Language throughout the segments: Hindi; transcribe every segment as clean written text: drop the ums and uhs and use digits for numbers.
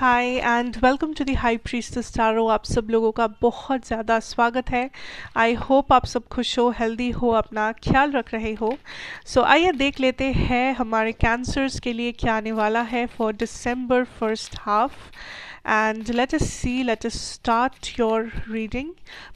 Hi and welcome to the high priestess tarot. आप सब लोगों का बहुत ज़्यादा स्वागत है। आई होप आप सब खुश हो, हेल्दी हो, अपना ख्याल रख रहे हो। सो आइए देख लेते हैं हमारे कैंसर्स के लिए क्या आने वाला है for December first half. And let us see, let us start your reading.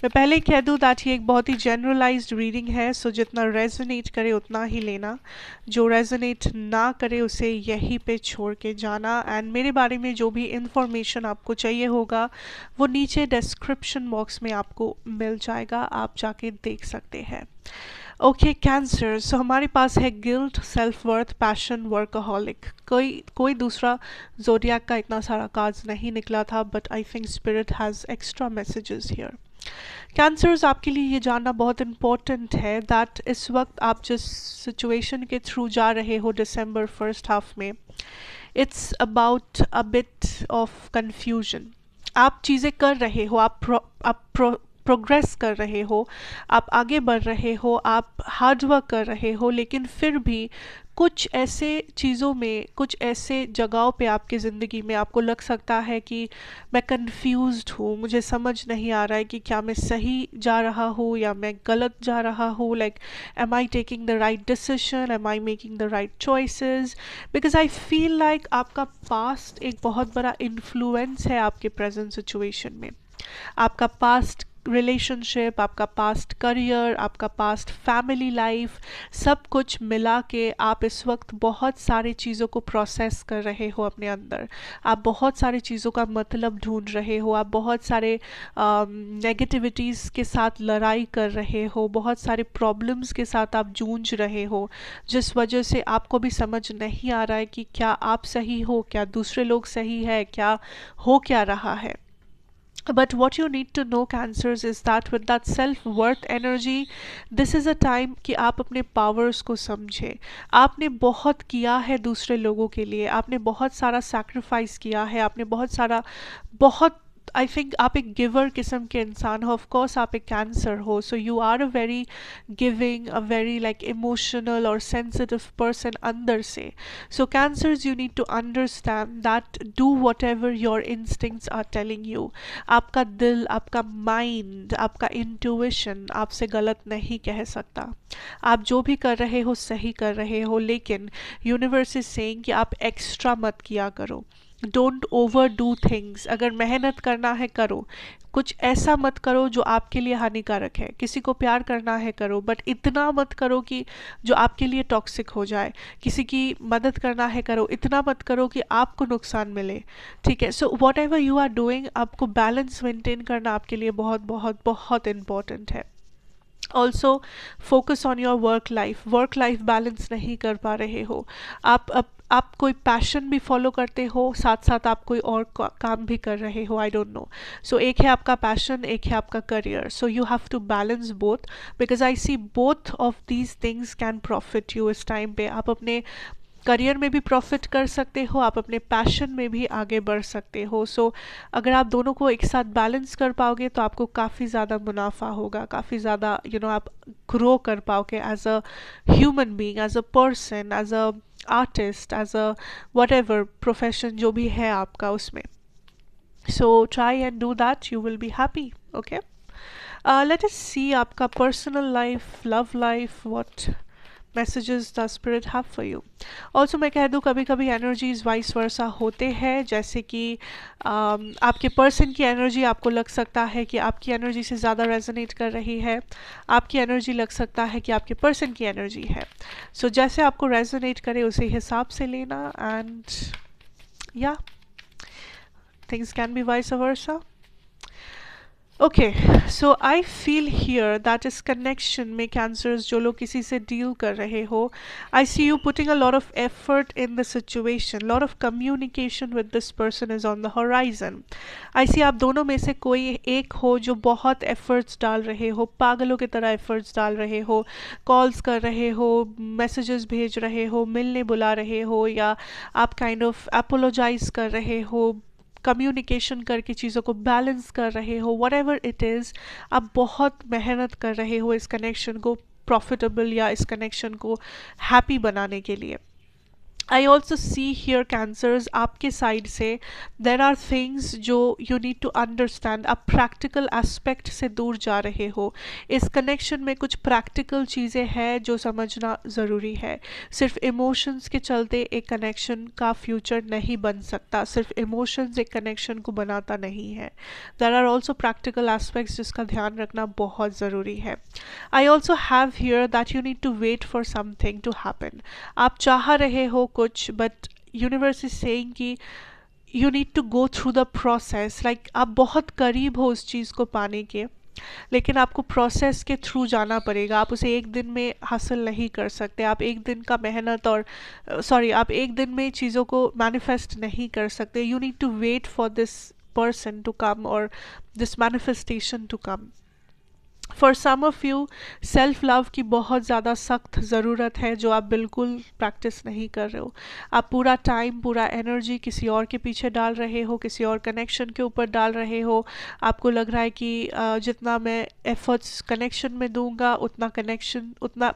मैं पहले ही कह दूँ दैट ये एक बहुत ही जनरलाइज्ड रीडिंग है, सो जितना रेजोनेट करे उतना ही लेना, जो रेजोनेट ना करे उसे यहीं पे छोड़ के जाना। एंड मेरे बारे में जो भी इंफॉर्मेशन आपको चाहिए होगा वो नीचे डिस्क्रिप्शन बॉक्स में आपको मिल जाएगा, आप जाके देख सकते हैं। ओके कैंसर, सो हमारे पास है guilt, self worth, passion, workaholic. कोई दूसरा जोडियाक का इतना सारा कार्ड्स नहीं निकला था, but I think spirit has extra messages here. Cancers, आपके लिए ये जानना बहुत इम्पोर्टेंट है दैट इस वक्त आप जिस सिचुएशन के थ्रू जा रहे हो दिसंबर फर्स्ट हाफ में, it's about a bit of confusion. आप चीज़ें कर रहे हो, आप प्रोग्रेस कर रहे हो, आप आगे बढ़ रहे हो, आप हार्डवर्क कर रहे हो, लेकिन फिर भी कुछ ऐसे चीज़ों में, कुछ ऐसे जगहों पे आपकी ज़िंदगी में आपको लग सकता है कि मैं कंफ्यूज्ड हूँ, मुझे समझ नहीं आ रहा है कि क्या मैं सही जा रहा हूँ या मैं गलत जा रहा हूँ। Like, am I taking the right decision, am I making the right choices? Because I feel like आपका पास्ट एक बहुत बड़ा इन्फ्लुएंस है आपके प्रेजेंट सिचुएशन में। आपका पास्ट रिलेशनशिप, आपका पास्ट करियर, आपका पास्ट फैमिली लाइफ, सब कुछ मिला के आप इस वक्त बहुत सारी चीज़ों को प्रोसेस कर रहे हो अपने अंदर। आप बहुत सारी चीज़ों का मतलब ढूंढ रहे हो, आप बहुत सारे नेगेटिविटीज़ के साथ लड़ाई कर रहे हो, बहुत सारे प्रॉब्लम्स के साथ आप जूझ रहे हो, जिस वजह से आपको भी समझ नहीं आ रहा है कि क्या आप सही हो, क्या दूसरे लोग सही है, क्या हो क्या रहा है। But what you need to know, cancers, is that with that self worth energy, this is a time कि आप अपने पावर्स को समझें। आपने बहुत किया है दूसरे लोगों के लिए, आपने बहुत सारा सैक्रिफाइस किया है, आपने बहुत आई थिंक आप एक गिवर किस्म के इंसान हो। ऑफ कोर्स आप एक कैंसर हो, so you are a very giving, a very like emotional और सेंसिटिव पर्सन अंदर से। So cancers, you need to understand that do whatever your instincts are telling you. आपका दिल, आपका माइंड, आपका इंट्यूशन आपसे गलत नहीं कह सकता। आप जो भी कर रहे हो सही कर रहे हो, लेकिन यूनिवर्स इज सेइंग कि आप एक्स्ट्रा मत किया करो। Don't over do things. अगर मेहनत करना है करो, कुछ ऐसा मत करो जो आपके लिए हानिकारक है। किसी को प्यार करना है करो, बट इतना मत करो कि जो आपके लिए टॉक्सिक हो जाए। किसी की मदद करना है करो, इतना मत करो कि आपको नुकसान मिले। ठीक है, so whatever you are doing, आपको बैलेंस मेंटेन करना आपके लिए बहुत बहुत बहुत इम्पॉर्टेंट है। Also focus on your work life balance नहीं कर पा रहे हो। आप कोई पैशन भी फॉलो करते हो, साथ साथ आप कोई और काम भी कर रहे हो, आई डोंट नो। सो एक है आपका पैशन, एक है आपका career, so you have to balance both, because I see both of these things can profit you. इस टाइम पे आप अपने करियर में भी प्रॉफिट कर सकते हो, आप अपने पैशन में भी आगे बढ़ सकते हो। सो अगर आप दोनों को एक साथ बैलेंस कर पाओगे तो आपको काफ़ी ज़्यादा मुनाफा होगा, काफ़ी ज़्यादा आप ग्रो कर पाओगे as a human being, as a person, as a artist, as a whatever profession जो भी है आपका उसमें। So try and do that, you will be happy. Okay, let us see आपका personal life, love life, what messages the spirit have for you. Also मैं कह दूँ, कभी कभी एनर्जीज वाइस वर्सा होते हैं, जैसे कि आपके पर्सन की एनर्जी आपको लग सकता है कि आपकी एनर्जी से ज़्यादा रेजोनेट कर रही है, आपकी एनर्जी लग सकता है कि आपके पर्सन की एनर्जी है। सो जैसे आपको रेजोनेट करे उसी हिसाब से लेना, एंड या things can be vice versa. Okay, so I feel here that इस कनेक्शन में कैंसर्स, जो लोग किसी से डील कर रहे हो, I see you putting a lot of effort in the situation, lot of communication with this person is on the horizon. I see आप दोनों में से कोई एक हो जो बहुत एफर्ट्स डाल रहे हो, पागलों की तरह एफर्ट्स डाल रहे हो, कॉल्स कर रहे हो, मैसेजेस भेज रहे हो, मिलने बुला रहे हो, या आप काइंड ऑफ अपोलोजाइज कर रहे हो, कम्युनिकेशन करके चीज़ों को बैलेंस कर रहे हो, वट एवर इट इज़। आप बहुत मेहनत कर रहे हो इस कनेक्शन को प्रॉफिटेबल या इस कनेक्शन को हैप्पी बनाने के लिए। आई ऑल्सो सी हियर कैंसर्स आपके साइड से देर आर थिंग्स जो यू नीड टू अंडरस्टैंड। आप प्रैक्टिकल एस्पेक्ट से दूर जा रहे हो। इस कनेक्शन में कुछ प्रैक्टिकल चीज़ें हैं जो समझना ज़रूरी है। सिर्फ इमोशंस के चलते एक कनेक्शन का फ्यूचर नहीं बन सकता, सिर्फ इमोशंस एक कनेक्शन को बनाता नहीं है। There are also practical aspects जिसका ध्यान रखना बहुत ज़रूरी है। I also have hear that you need to wait for something to happen. आप चाह रहे हो कुछ, बट यूनिवर्स इज सेइंग कि you need to go through the process. Like आप बहुत करीब हो उस चीज़ को पाने के, लेकिन आपको प्रोसेस के थ्रू जाना पड़ेगा। आप उसे एक दिन में हासिल नहीं कर सकते। आप एक दिन का मेहनत और आप एक दिन में चीज़ों को मैनिफेस्ट नहीं कर सकते। You need to wait for this person to come और this manifestation to come. For some of you self love की बहुत ज़्यादा सख्त ज़रूरत है जो आप बिल्कुल प्रैक्टिस नहीं कर रहे हो। आप पूरा टाइम, पूरा एनर्जी किसी और के पीछे डाल रहे हो, किसी और कनेक्शन के ऊपर डाल रहे हो। आपको लग रहा है कि जितना मैं एफर्ट्स कनेक्शन में दूंगा उतना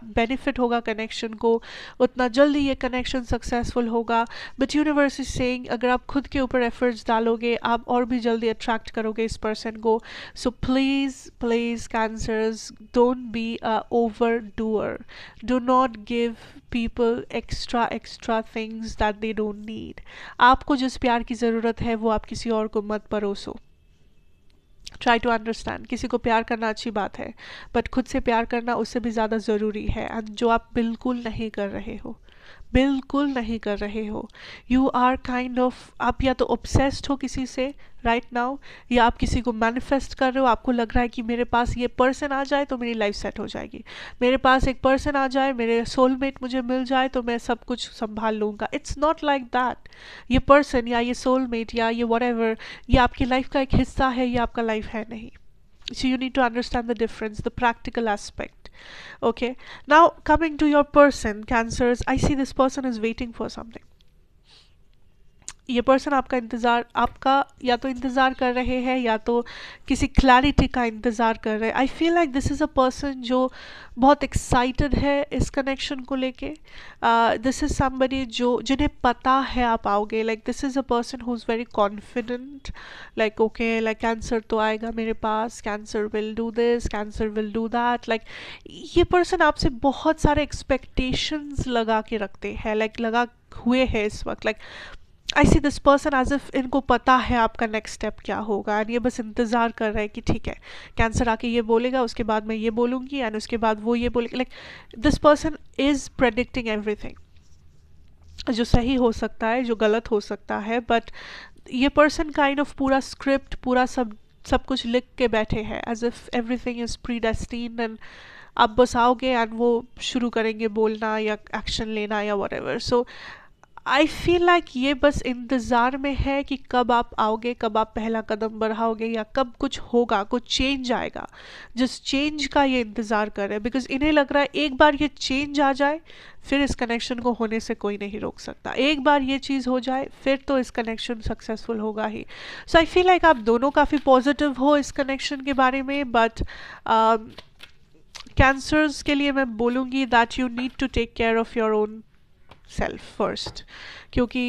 बेनिफिट होगा कनेक्शन को, उतना जल्दी ये कनेक्शन सक्सेसफुल होगा। बट यूनिवर्स इज सेइंग अगर आप खुद के ऊपर एफर्ट्स डालोगे आप और भी जल्दी अट्रैक्ट करोगे इस पर्सन को। So please please cancers, don't be a overdoer. Do not give people extra things that they don't need. आपको जिस प्यार की ज़रूरत है वो आप किसी और को मत परोसो। Try to understand. किसी को प्यार करना अच्छी बात है, बट खुद से प्यार करना उससे भी ज़्यादा ज़रूरी है, एंड जो आप बिल्कुल नहीं कर रहे हो, बिल्कुल नहीं कर रहे हो। यू आर काइंड ऑफ, आप या तो ऑब्सेस्ड हो किसी से राइट नाउ, या आप किसी को मैनिफेस्ट कर रहे हो। आपको लग रहा है कि मेरे पास ये पर्सन आ जाए तो मेरी लाइफ सेट हो जाएगी, मेरे पास एक पर्सन आ जाए, मेरे सोलमेट मुझे मिल जाए तो मैं सब कुछ संभाल लूँगा। It's not like that. ये पर्सन या ये सोलमेट या ये व्हाटएवर, ये आपकी लाइफ का एक हिस्सा है, ये आपका लाइफ है नहीं। So you need to understand the difference, the practical aspect. Okay, now coming to your person, cancers, I see this person is waiting for something. ये पर्सन आपका या तो इंतज़ार कर रहे हैं या तो किसी क्लैरिटी का इंतज़ार कर रहे हैं। आई feel like this is a person जो बहुत एक्साइटेड है इस कनेक्शन को लेके। दिस इज़ समबडी जिन्हें पता है आप आओगे। Like this is a person who is very confident, like okay, like cancer तो आएगा मेरे पास, cancer will do this, cancer will do that. Like ये पर्सन आपसे बहुत सारे एक्सपेक्टेशंस लगा के रखते हैं, लाइक लगा हुए हैं इस वक्त। Like I see this person as if इनको पता है आपका नेक्स्ट स्टेप क्या होगा, एंड ये बस इंतज़ार कर रहा है कि ठीक है कैंसर आके ये बोलेगा, उसके बाद मैं ये बोलूँगी, एंड उसके बाद वो ये बोलेगा। Like this person is predicting everything, जो सही हो सकता है, जो गलत हो सकता है, बट ये पर्सन काइंड ऑफ पूरा स्क्रिप्ट, पूरा सब कुछ लिख के बैठे हैं as if everything is predestined, and आप बस आओगे एंड वो शुरू करेंगे बोलना या एक्शन लेना या whatever. So I feel like ये बस इंतज़ार में है कि कब आप आओगे, कब आप पहला कदम बढ़ाओगे, या कब कुछ होगा, कुछ चेंज आएगा। जिस चेंज का ये इंतज़ार कर रहे हैं, बिकॉज इन्हें लग रहा है एक बार ये चेंज आ जाए फिर इस कनेक्शन को होने से कोई नहीं रोक सकता। एक बार ये चीज़ हो जाए फिर तो इस कनेक्शन सक्सेसफुल होगा ही। सो आई फील लाइक आप दोनों काफ़ी पॉजिटिव हो इस कनेक्शन के बारे में, बट कैंसर्स के लिए मैं बोलूँगी that you need to take care of your own self first, क्योंकि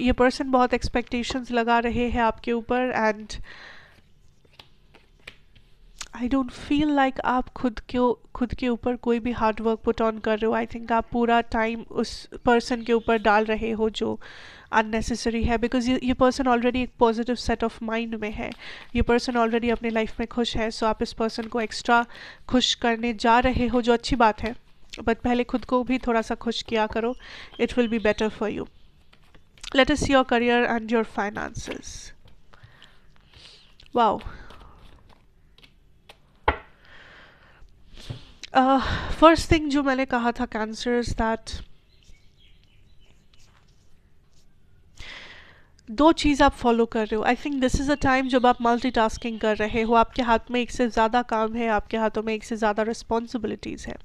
ये पर्सन बहुत एक्सपेक्टेशंस लगा रहे हैं आपके ऊपर, and I don't feel like आप खुद के ऊपर कोई भी हार्ड वर्क पुट ऑन कर रहे हो। आई थिंक आप पूरा टाइम उस पर्सन के ऊपर डाल रहे हो जो अननेसेसरी है, बिकॉज ये पर्सन ऑलरेडी एक पॉजिटिव सेट ऑफ माइंड में है, ये पर्सन ऑलरेडी अपनी लाइफ में खुश है। सो आप इस पर्सन को एक्स्ट्रा खुश करने जा रहे हो, जो अच्छी बात है, बट पहले खुद को भी थोड़ा सा खुश किया करो। It will be better for you. Late us see your career and your finances. Wow, first thing जो मैंने कहा था कैंसर्स, दैट दो चीज़ आप फॉलो कर रहे हो। I think this is a time जब आप मल्टीटास्किंग कर रहे हो, आपके हाथ में एक से ज़्यादा काम है, आपके हाथों में एक से ज़्यादा रिस्पॉन्सिबिलिटीज़ है।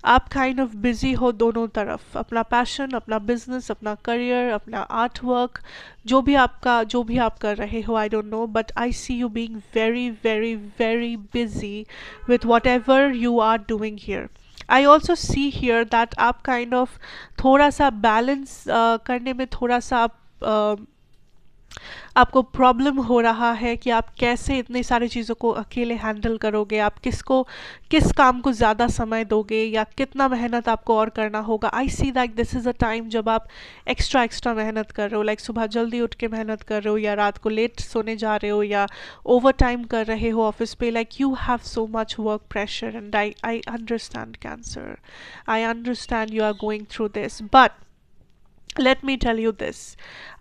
आप काइंड ऑफ बिजी हो दोनों तरफ, अपना पैशन, अपना बिजनेस, अपना करियर, अपना आर्ट वर्क, जो भी आप कर रहे हो, I don't know, but I see you being very very very busy with whatever you are doing here. I also see here that आप काइंड ऑफ थोड़ा सा बैलेंस करने में थोड़ा सा आपको प्रॉब्लम हो रहा है कि आप कैसे इतनी सारी चीज़ों को अकेले हैंडल करोगे, आप किस काम को ज़्यादा समय दोगे या कितना मेहनत आपको और करना होगा। I see that this is a time जब आप एक्स्ट्रा मेहनत कर रहे हो, लाइक सुबह जल्दी उठ के मेहनत कर रहे हो या रात को लेट सोने जा रहे हो या ओवर टाइम कर रहे हो ऑफिस पे, like you have so much work pressure and I understand Cancer, I understand you are going through this, but let me tell you this,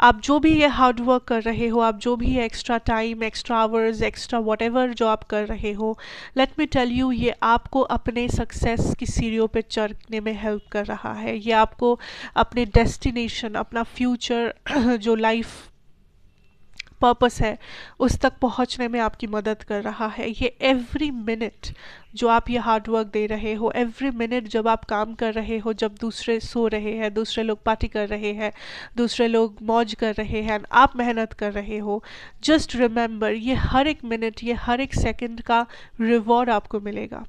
आप जो भी ये हार्ड वर्क कर रहे हो, आप जो भी ये extra time, extra hours, extra what ever जो आप कर रहे हो, लेट मी टेल यू, ये आपको अपने सक्सेस की सीढ़ियों पे चढ़ने में हेल्प कर रहा है। ये आपको अपने डेस्टिनेशन, अपना फ्यूचर जो लाइफ पर्पस है उस तक पहुंचने में आपकी मदद कर रहा है। ये एवरी मिनट जो आप ये हार्ड वर्क दे रहे हो, एवरी मिनट जब आप काम कर रहे हो, जब दूसरे सो रहे हैं, दूसरे लोग पार्टी कर रहे हैं, दूसरे लोग मौज कर रहे हैं, आप मेहनत कर रहे हो, जस्ट रिमेंबर ये हर एक मिनट, ये हर एक सेकंड का रिवॉर्ड आपको मिलेगा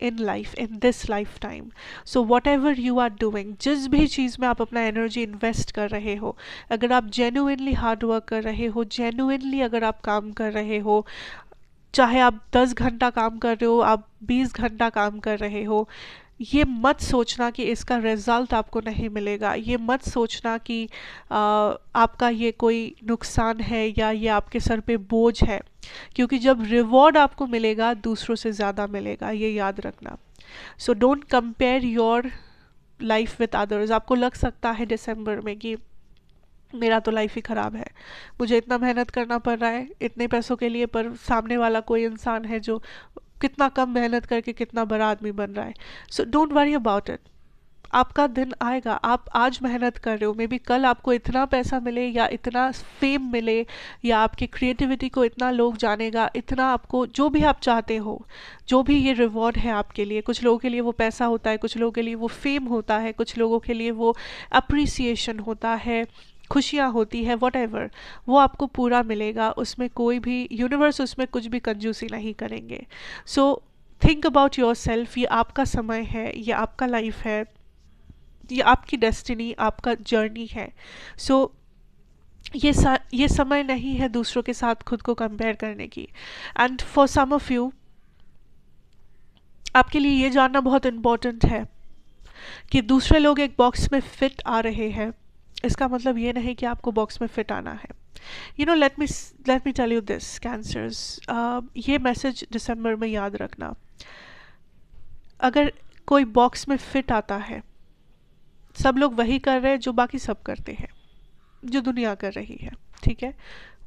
in life, in this lifetime. So whatever you are doing, जिस भी चीज़ में आप अपना एनर्जी इन्वेस्ट कर रहे हो, अगर आप जेन्युइनली हार्ड वर्क कर रहे हो, जेन्युइनली अगर आप काम कर रहे हो, चाहे आप 10 घंटा काम कर रहे हो, आप 20 घंटा काम कर रहे हो, ये मत सोचना कि इसका रिजल्ट आपको नहीं मिलेगा। ये मत सोचना कि आपका ये कोई नुकसान है या ये आपके सर पे बोझ है, क्योंकि जब रिवॉर्ड आपको मिलेगा दूसरों से ज़्यादा मिलेगा, ये याद रखना। So don't compare your life with others. आपको लग सकता है दिसंबर में कि मेरा तो लाइफ ही ख़राब है, मुझे इतना मेहनत करना पड़ रहा है इतने पैसों के लिए, पर सामने वाला कोई इंसान है जो कितना कम मेहनत करके कितना बड़ा आदमी बन रहा है। So don't worry about it, आपका दिन आएगा। आप आज मेहनत कर रहे हो, मे बी कल आपको इतना पैसा मिले या इतना फेम मिले या आपकी क्रिएटिविटी को इतना लोग जानेगा, इतना आपको जो भी आप चाहते हो, जो भी ये रिवॉर्ड है आपके लिए। कुछ लोगों के लिए वो पैसा होता है, कुछ लोगों के लिए वो फेम होता है, कुछ लोगों के लिए वो अप्रिसिएशन होता है, खुशियाँ होती है, वट एवर, वो आपको पूरा मिलेगा। उसमें कोई भी यूनिवर्स उसमें कुछ भी कंजूसी नहीं करेंगे। So think about your self, ये आपका समय है, ये आपका लाइफ है, ये आपकी डेस्टिनी, आपका जर्नी है। सो ये समय नहीं है दूसरों के साथ खुद को कंपेयर करने की। And for some of you, आपके लिए ये जानना बहुत इम्पोर्टेंट है कि दूसरे लोग एक बॉक्स में फिट आ रहे हैं, इसका मतलब ये नहीं कि आपको बॉक्स में फिट आना है। You know, let me tell you this Cancers, ये मैसेज दिसंबर में याद रखना। अगर कोई बॉक्स में फिट आता है, सब लोग वही कर रहे हैं जो बाकी सब करते हैं, जो दुनिया कर रही है, ठीक है,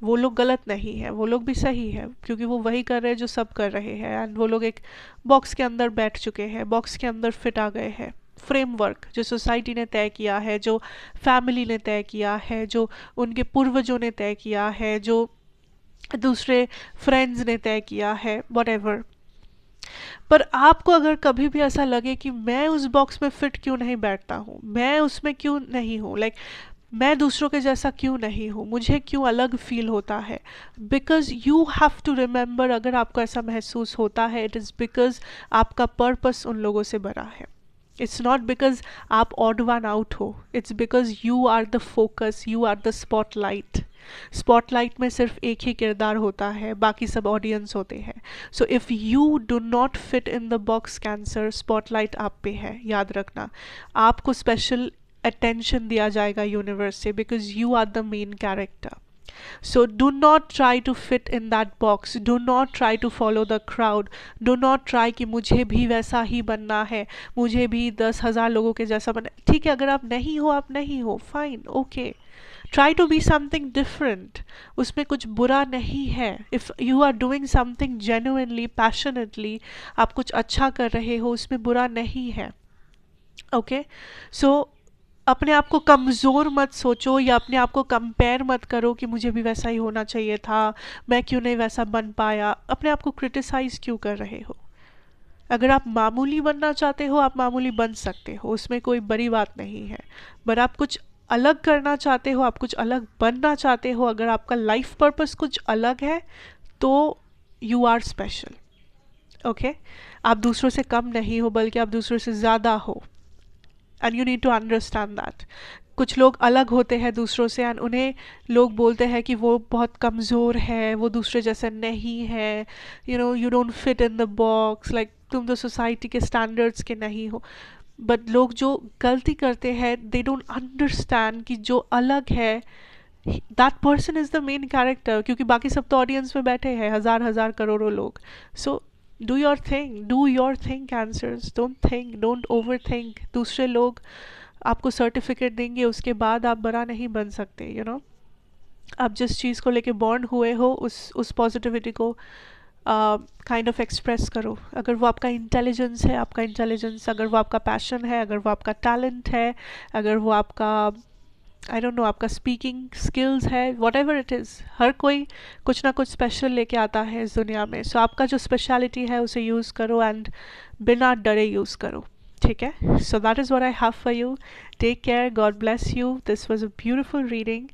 वो लोग गलत नहीं है, वो लोग भी सही है, क्योंकि वो वही कर रहे हैं जो सब कर रहे हैं। एंड वो लोग एक बॉक्स के अंदर बैठ चुके हैं, बॉक्स के अंदर फिट आ गए हैं। फ्रेमवर्क जो सोसाइटी ने तय किया है, जो फैमिली ने तय किया है, जो उनके पूर्वजों ने तय किया है, जो दूसरे फ्रेंड्स ने तय किया है, व्हाटएवर। पर आपको अगर कभी भी ऐसा लगे कि मैं उस बॉक्स में फिट क्यों नहीं बैठता हूँ, मैं उसमें क्यों नहीं हूँ, लाइक मैं दूसरों के जैसा क्यों नहीं हूँ, मुझे क्यों अलग फील होता है, because you have to remember, अगर आपको ऐसा महसूस होता है, इट इज़ बिकॉज आपका पर्पस उन लोगों से बड़ा है। इट्स नॉट बिकॉज आप ऑड वन आउट हो, it's because you are the focus, you are the spotlight. Spotlight में सिर्फ एक ही किरदार होता है, बाकी सब ऑडियंस होते हैं। So if you do not fit in the box cancer, spotlight आप पे है, याद रखना। आपको स्पेशल अटेंशन दिया जाएगा यूनिवर्स से, because you are the main character. So do not try to fit in that box. Do not try to follow the crowd. Do not try कि मुझे भी वैसा ही बनना है, मुझे भी 10,000 लोगों के जैसा बनना। ठीक है, अगर आप नहीं हो, आप नहीं हो, fine, okay. Try to be something different, उसमें कुछ बुरा नहीं है। If you are doing something genuinely, passionately, आप कुछ अच्छा कर रहे हो, उसमें बुरा नहीं है, ओके। सो अपने आप को कमज़ोर मत सोचो या अपने आप को कंपेयर मत करो कि मुझे भी वैसा ही होना चाहिए था, मैं क्यों नहीं वैसा बन पाया। अपने आप को क्रिटिसाइज़ क्यों कर रहे हो? अगर आप मामूली बनना चाहते हो, आप मामूली बन सकते हो, उसमें कोई बड़ी बात नहीं है। पर आप कुछ अलग करना चाहते हो, आप कुछ अलग बनना चाहते हो, अगर आपका लाइफ पर्पस कुछ अलग है, तो यू आर स्पेशल, ओके आप दूसरों से कम नहीं हो, बल्कि आप दूसरों से ज़्यादा हो, and you need to understand that. कुछ लोग अलग होते हैं दूसरों से, एंड उन्हें लोग बोलते हैं कि वो बहुत कमज़ोर है, वो दूसरे जैसे नहीं है, you don't fit in the box, like तुम तो सोसाइटी के स्टैंडर्ड्स के नहीं हो। बट लोग जो गलती करते हैं, दे डोंट अंडरस्टैंड कि जो अलग है, that person is the main character, क्योंकि बाकी सब तो ऑडियंस में बैठे हैं, हज़ार हज़ार करोड़ों लोग। So do your thing cancers, don't think, don't over think. दूसरे लोग आपको सर्टिफिकेट देंगे, उसके बाद आप बड़ा नहीं बन सकते, आप जिस चीज़ को लेके बॉर्न हुए हो, उस पॉजिटिविटी को काइंड ऑफ एक्सप्रेस करो। अगर वो आपका इंटेलिजेंस है, आपका इंटेलिजेंस, अगर वो आपका पैशन है, अगर वो आपका टैलेंट है, अगर वो आपका आई डोंट नो आपका स्पीकिंग स्किल्स है, वॉट एवर इट इज़, हर कोई कुछ ना कुछ स्पेशल लेके आता है इस दुनिया में। सो आपका जो स्पेशलिटी है उसे यूज़ करो, एंड बिना डरे यूज़ करो, ठीक है। So that is what I have for you. Take care, God bless you, this was a beautiful reading.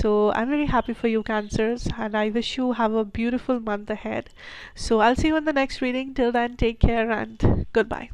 So I am very happy for you Cancers, and I wish you have a beautiful month ahead. So I'll see you in the next reading. Till then, take care and goodbye.